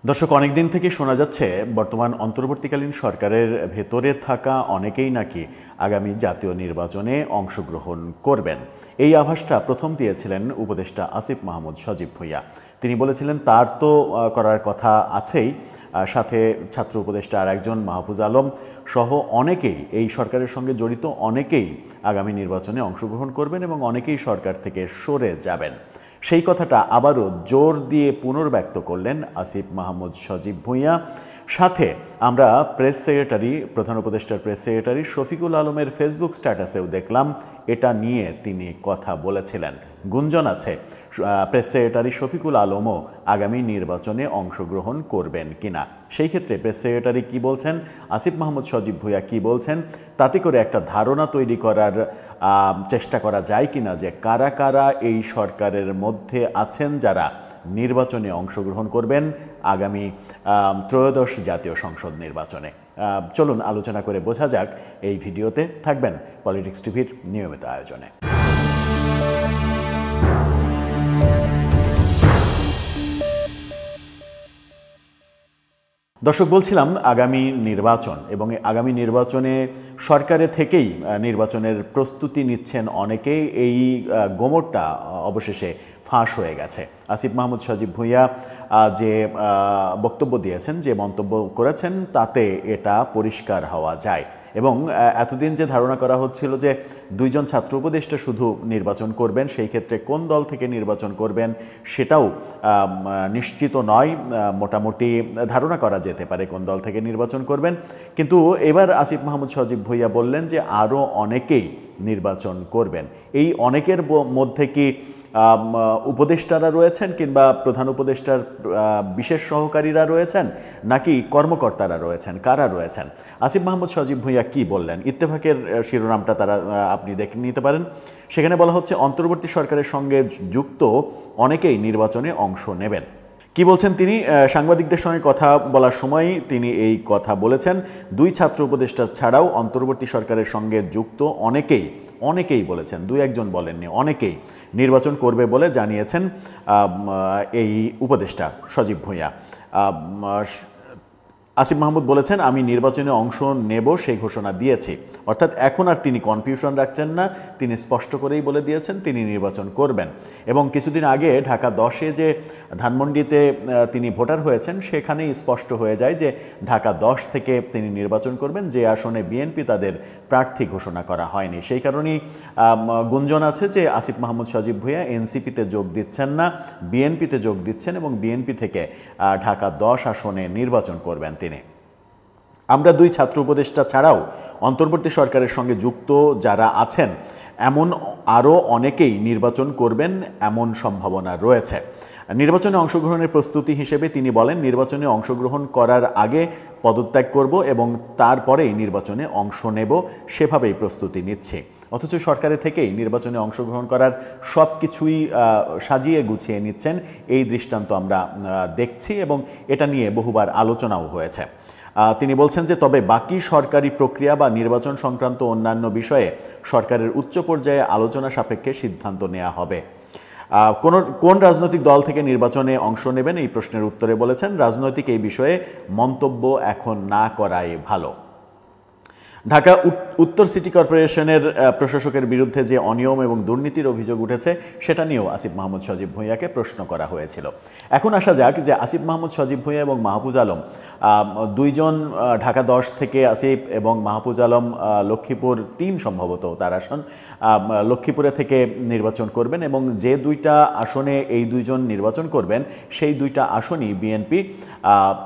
দর্শক, অনেকদিন থেকে শোনা যাচ্ছে বর্তমান অন্তর্বর্তীকালীন সরকারের ভেতরে থাকা অনেকেই নাকি আগামী জাতীয় নির্বাচনে অংশগ্রহণ করবেন। এই আভাসটা প্রথম দিয়েছিলেন উপদেষ্টা আসিফ মাহমুদ সজীব ভুঁইয়া। তিনি বলেছিলেন তার তো করার কথা আছেই, সাথে ছাত্র উপদেষ্টা আর একজন মাহফুজ আলম সহ অনেকেই এই সরকারের সঙ্গে জড়িত অনেকেই আগামী নির্বাচনে অংশগ্রহণ করবেন এবং অনেকেই সরকার থেকে সরে যাবেন। সেই কথাটা আবারও জোর দিয়ে পুনর্ব্যক্ত করলেন আসিফ মাহমুদ সজীব ভুঁইয়া। সাথে আমরা প্রেস সেক্রেটারি, প্রধান উপদেষ্টার প্রেস সেক্রেটারি শফিকুল আলমের ফেসবুক স্ট্যাটাসেও দেখলাম এটা নিয়ে তিনি কথা বলেছিলেন। গুঞ্জন আছে প্রেস সেক্রেটারি শফিকুল আলমও আগামী নির্বাচনে অংশগ্রহণ করবেন কিনা। সেই ক্ষেত্রে প্রেস সেক্রেটারি কী বলছেন, আসিফ মাহমুদ সজীব ভুঁইয়া কী বলছেন, তাতে করে একটা ধারণা তৈরি করার চেষ্টা করা যায় কিনা যে কারা কারা এই সরকারের মধ্যে আছেন যারা নির্বাচনে অংশগ্রহণ করবেন আগামী ত্রয়োদশ জাতীয় সংসদ নির্বাচনে। চলুন আলোচনা করে বোঝা যাক এই ভিডিওতে। থাকবেন পলিটিক্স টিভির নিয়মিত আয়োজনে। দর্শক, বলছিলাম আগামী নির্বাচন এবং আগামী নির্বাচনে সরকারে থেকেই নির্বাচনের প্রস্তুতি নিচ্ছেন অনেকেই। এই গোমরটা অবশেষে ফাঁস হয়ে গেছে। আসিফ মাহমুদ সজীব ভুঁইয়া যে বক্তব্য দিয়েছেন, যে মন্তব্য করেছেন, তাতে এটা পরিষ্কার হওয়া যায়। এবং এতদিন যে ধারণা করা হচ্ছিল যে দুইজন ছাত্র উপদেষ্টা শুধু নির্বাচন করবেন, সেই ক্ষেত্রে কোন দল থেকে নির্বাচন করবেন সেটাও নিশ্চিত নয়। মোটামুটি ধারণা করা যেতে পারে কোন দল থেকে নির্বাচন করবেন। কিন্তু এবার আসিফ মাহমুদ সজীব ভুঁইয়া বললেন যে আরও অনেকেই নির্বাচন করবেন। এই অনেকের মধ্যে কি উপদেষ্টারা রয়েছেন, কিংবা প্রধান উপদেষ্টার বিশেষ সহকারীরা রয়েছেন, নাকি কর্মকর্তারা রয়েছেন, কারা রয়েছেন? আসিফ মাহমুদ সজীব ভুঁইয়া কি বললেন? ইত্তেফাকের শিরোনামটা আপনি দেখে নিতে পারেন। সেখানে বলা হচ্ছে অন্তর্বর্তী সরকারের সঙ্গে যুক্ত অনেকেই নির্বাচনে অংশ নেবেন। কি বলছেন তিনি? সাংবাদিকদের সঙ্গে কথা বলার সময় তিনি এই কথা বলেছেন। দুই ছাত্র উপদেষ্টা ছাড়াও অন্তর্বর্তী সরকারের সঙ্গে যুক্ত অনেকেই বলেছেন, দুই একজন বলেননি, অনেকেই নির্বাচন করবে বলে জানিয়েছেন এই উপদেষ্টা সজীব ভুঁইয়া। আসিফ মাহমুদ বলেছেন, আমি নির্বাচনে অংশ নেব সেই ঘোষণা দিয়েছি। অর্থাৎ এখন আর তিনি কনফিউশন রাখছেন না, তিনি স্পষ্ট করেই বলে দিয়েছেন তিনি নির্বাচন করবেন। এবং কিছুদিন আগে ঢাকা 10-এ যে ধানমন্ডিতে তিনি ভোটার হয়েছেন, সেখানেই স্পষ্ট হয়ে যায় যে ঢাকা 10 থেকে তিনি নির্বাচন করবেন, যে আসনে বিএনপি তাদের প্রার্থী ঘোষণা করা হয়নি। সেই কারণেই গুঞ্জন আছে যে আসিফ মাহমুদ সজীব ভুঁইয়া এনসিপিতে যোগ দিচ্ছেন না, বিএনপিতে যোগ দিচ্ছেন এবং বিএনপি থেকে ঢাকা 10 আসনে নির্বাচন করবেন তিনি। আমরা দুই ছাত্র উপদেষ্টা ছাড়াও অন্তর্বর্তী সরকারের সঙ্গে যুক্ত যারা আছেন এমন আরও অনেকেই নির্বাচন করবেন, এমন সম্ভাবনা রয়েছে। নির্বাচনে অংশগ্রহণের প্রস্তুতি হিসেবে তিনি বলেন, নির্বাচনে অংশগ্রহণ করার আগে পদত্যাগ করব এবং তারপরেই নির্বাচনে অংশ নেব, সেভাবেই প্রস্তুতি নিচ্ছে। অথচ সরকারের থেকেই নির্বাচনে অংশগ্রহণ করার সব কিছুই সাজিয়ে গুছিয়ে নিচ্ছেন, এই দৃষ্টান্ত আমরা দেখছি এবং এটা নিয়ে বহুবার আলোচনাও হয়েছে। তিনি বলছেন যে তবে বাকি সরকারি প্রক্রিয়া বা নির্বাচন সংক্রান্ত অন্যান্য বিষয়ে সরকারের উচ্চ পর্যায়ে আলোচনা সাপেক্ষে সিদ্ধান্ত নেওয়া হবে। কোন রাজনৈতিক দল থেকে নির্বাচনে অংশ নেবেন এই প্রশ্নের উত্তরে বলেছেন, রাজনৈতিক এই বিষয়ে মন্তব্য এখন না করাই ভালো। ঢাকা উত্তর সিটি কর্পোরেশনের প্রশাসকের বিরুদ্ধে যে অনিয়ম এবং দুর্নীতির অভিযোগ উঠেছে, সেটা নিয়েও আসিফ মাহমুদ সজীব ভুঁইয়াকে প্রশ্ন করা হয়েছিল। এখন আসা যাক যে আসিফ মাহমুদ সজীব ভুঁইয়া এবং মাহফুজ আলম দুইজন ঢাকা 10 থেকে আসিফ এবং মাহফুজ আলম লক্ষ্মীপুর 3 সম্ভবত তার আসন, লক্ষ্মীপুরে থেকে নির্বাচন করবেন এবং যে দুইটা আসনে এই দুইজন নির্বাচন করবেন সেই দুইটা আসনই বিএনপি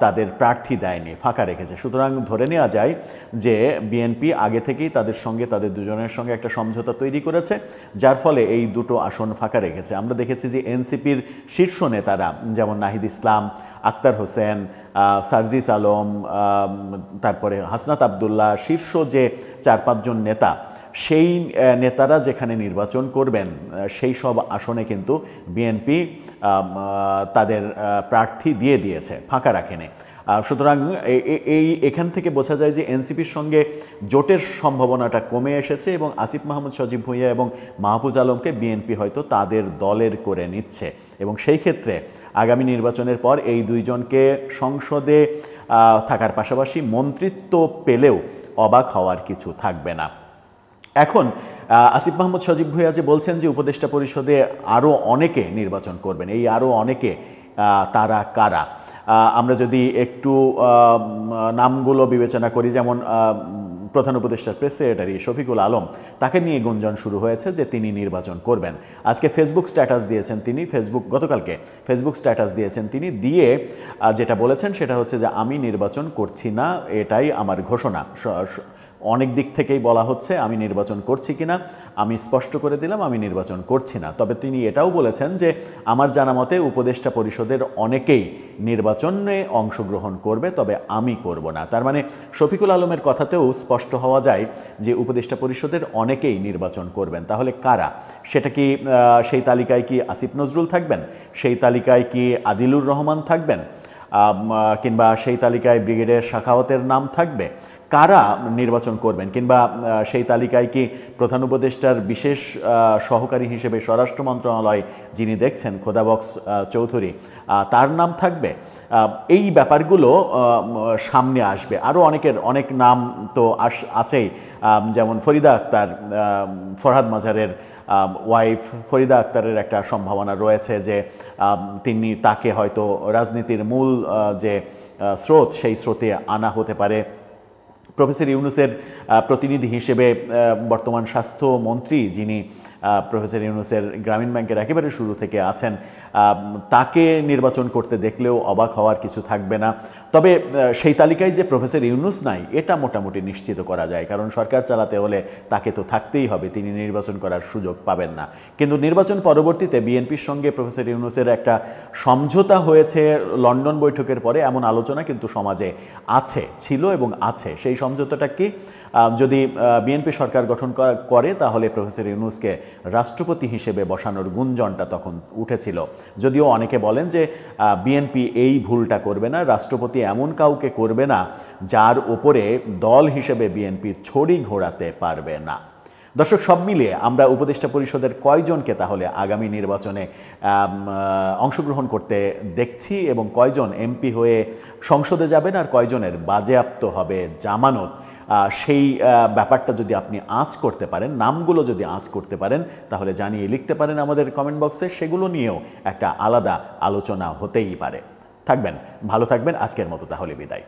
তাদের প্রার্থী দেয়নি, ফাঁকা রেখেছে। সুতরাং ধরে নেওয়া যায় যে বিএনপি আগে থেকেই তাদের দুজনের সঙ্গে একটা সমঝোতা তৈরি করেছে, যার ফলে এই দুটো আসন ফাঁকা রেখেছে। আমরা দেখেছি যে এনসিপির শীর্ষ নেতারা যেমন নাহিদ ইসলাম, আক্তার হোসেন, সার্জিস আলম, তারপরে হাসনাত আবদুল্লাহ, শীর্ষ যে 4-5 জন নেতা সেই নেতারা যেখানে নির্বাচন করবেন সেই সব আসনে কিন্তু বিএনপি তাদের প্রার্থী দিয়ে দিয়েছে, ফাঁকা রাখেনি। সুতরাং এখান থেকে বোঝা যায় যে এনসিপির সঙ্গে জোটের সম্ভাবনাটা কমে এসেছে এবং আসিফ মাহমুদ সজীব ভুঁইয়া এবং মাহফুজ আলমকে বিএনপি হয়তো তাদের দলের করে নিচ্ছে এবং সেই ক্ষেত্রে আগামী নির্বাচনের পর এই দুইজনকে সংসদে থাকার পাশাপাশি মন্ত্রিত্ব পেলেও অবাক হওয়ার কিছু থাকবে না। এখন আসিফ মাহমুদ সজীব ভুঁইয়া যে বলছেন যে উপদেষ্টা পরিষদে আরও অনেকে নির্বাচন করবেন, এই আরও অনেকে তারা কারা? আমরা যদি একটু নামগুলো বিবেচনা করি, যেমন প্রধান উপদেষ্টার প্রেস সেক্রেটারি শফিকুল আলম, তাকে নিয়ে গুঞ্জন শুরু হয়েছে যে তিনি নির্বাচন করবেন। আজকে ফেসবুক স্ট্যাটাস দিয়েছেন তিনি, গতকালকে ফেসবুক স্ট্যাটাস দিয়েছেন তিনি, দিয়ে যেটা বলেছেন সেটা হচ্ছে যে আমি নির্বাচন করছি না, এটাই আমার ঘোষণা। অনেক দিক থেকেই বলা হচ্ছে আমি নির্বাচন করছি কিনা, আমি স্পষ্ট করে দিলাম আমি নির্বাচন করছি না। তবে তিনি এটাও বলেছেন যে আমার জানা মতে উপদেষ্টা পরিষদের অনেকেই নির্বাচনে অংশগ্রহণ করবে, তবে আমি করব না। তার মানে শফিকুল আলমের কথাতেও স্পষ্ট হওয়া যায় যে উপদেষ্টা পরিষদের অনেকেই নির্বাচন করবেন। তাহলে কারা? সেটা কি সেই তালিকায় কি আসিফ নজরুল থাকবেন? সেই তালিকায় কি আদিলুর রহমান থাকবেন? কিংবা সেই তালিকায় ব্রিগেডিয়ার সাখাওয়াতের নাম থাকবে? কারা নির্বাচন করবেন? কিংবা সেই তালিকায় কি প্রধান উপদেষ্টার বিশেষ সহকারী হিসেবে স্বরাষ্ট্র মন্ত্রণালয় যিনি দেখছেন খোদাবক্স চৌধুরী, তার নাম থাকবে? এই ব্যাপারগুলো সামনে আসবে। আরও অনেক নাম তো আছেই, যেমন ফরিদা আক্তার, ফরহাদ মাজারের ওয়াইফ ফরিদা আক্তারের একটা সম্ভাবনা রয়েছে যে তাকে হয়তো রাজনীতির মূল যে স্রোত সেই স্রোতে আনা হতে পারে। প্রফেসর ইউনূসের প্রতিনিধি হিসেবে বর্তমান স্বাস্থ্যমন্ত্রী যিনি প্রফেসর ইউনূসের গ্রামীণ ব্যাংকের একেবারে শুরু থেকে আছেন, তাকে নির্বাচন করতে দেখলেও অবাক হওয়ার কিছু থাকবে না। তবে সেই তালিকায় যে প্রফেসর ইউনূস নাই এটা মোটামুটি নিশ্চিত করা যায়, কারণ সরকার চালাতে হলে তাকে তো থাকতেই হবে, তিনি নির্বাচন করার সুযোগ পাবেন না। কিন্তু নির্বাচন পরবর্তীতে বিএনপির সঙ্গে প্রফেসর ইউনূসের একটা সমঝোতা হয়েছে লন্ডন বৈঠকের পরে, এমন আলোচনা কিন্তু সমাজে ছিল এবং আছে। সেই সমঝোতাটা কি? যদি বিএনপি সরকার গঠন করে তাহলে প্রফেসর ইউনূসকে রাষ্ট্রপতি হিসেবে বসানোর গুঞ্জনটা তখন উঠেছিল। যদিও অনেকে বলেন যে বিএনপি এই ভুলটা করবে না, রাষ্ট্রপতি এমন কাউকে করবে না যার উপরে দল হিসেবে বিএনপি ছড়ি ঘোরাতে পারবে না। দর্শক, সব মিলিয়ে আমরা উপদেষ্টা পরিষদের কয়জনকে তাহলে আগামী নির্বাচনে অংশগ্রহণ করতে দেখছি এবং কয়জন এমপি হয়ে সংসদে যাবেন আর কয়জনের বাজেয়াপ্ত হবে জামানত, সেই ব্যাপারটা যদি আপনি আঁচ করতে পারেন, নামগুলো যদি আঁচ করতে পারেন, তাহলে জানিয়ে লিখতে পারেন আমাদের কমেন্ট বক্সে। সেগুলো নিয়েও একটা আলাদা আলোচনা হতেই পারে। ভালো থাকবেন। আজকের মতো তাহলে বিদায়।